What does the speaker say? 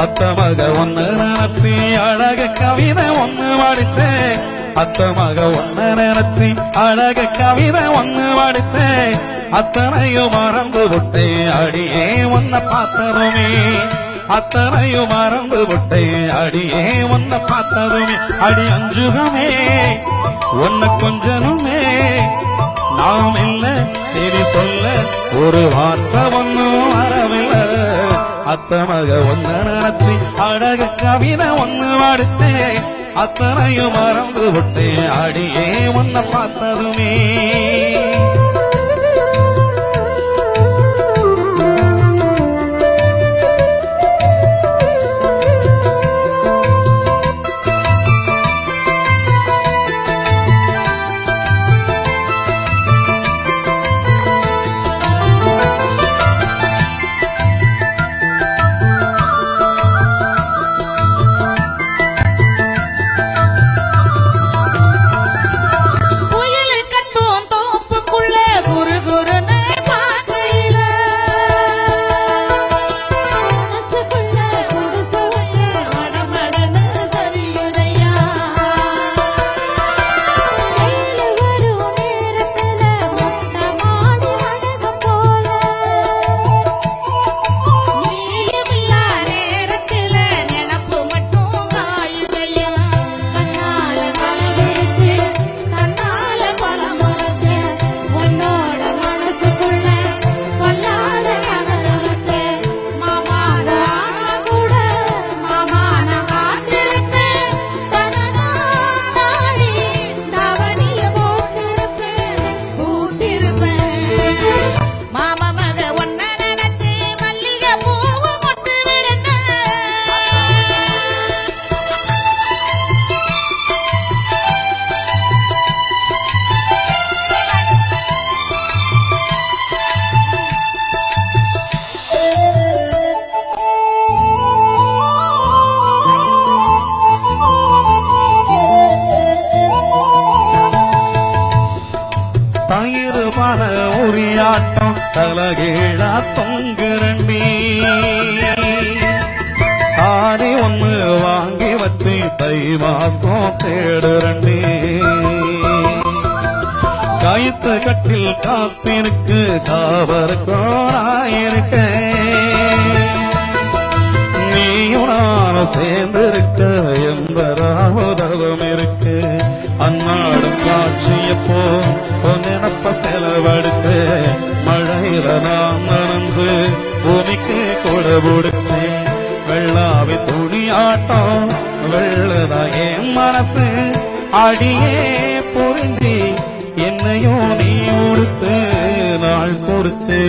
அத்த மக ஒன்னு நினைச்சி அழக கவிதை ஒன்னு படித்தேன் அத்த மக ஒன்னு நினைச்சி அழக கவிதை ஒன்னு படித்தேன் அத்தனையும் மறந்து விட்டேன் அடியே உன்னை பார்த்ததுமே அத்தனையும் மறந்து விட்டேன் அடியே உன்னை பார்த்ததுமே அடி அஞ்சுகமே உன்னை கொஞ்சனுமே நாம் இல்ல சரி சொல்ல ஒரு வார்த்தை ஒன்னும் வரவில்லை அத்த மக ஒன்னு நினைச்சி அழக கவிதை ஒன்னு படித்தேன் அத்தனையும் மறந்து விட்டேன் அடியே உன்னை பார்த்ததுமே தயிர்பான உரியாட்டம் தலகீழா தொங்குரண்டி ஆடி ஒண்ணு வாங்கி வச்சு தை மாசம் தேடுரண்டி கயிற்று கட்டில் காப்பினுக்கு காவருக்கும் ஆயிருக்க நீயும் நானும் சேர்ந்திருக்க என்பதாவதம் இருக்கு அந்நாடும் காட்சியப்போ நினப்ப செலவடிச்சு மழையில நான் நனைஞ்சு பூமிக்கு கொட பிடிச்சு வெள்ளாவி துணியாட்டம் வெள்ளதா என் மனசு அடியே புரிஞ்சி என்னையும் நீ உடுத்து நாள் குறிச்சு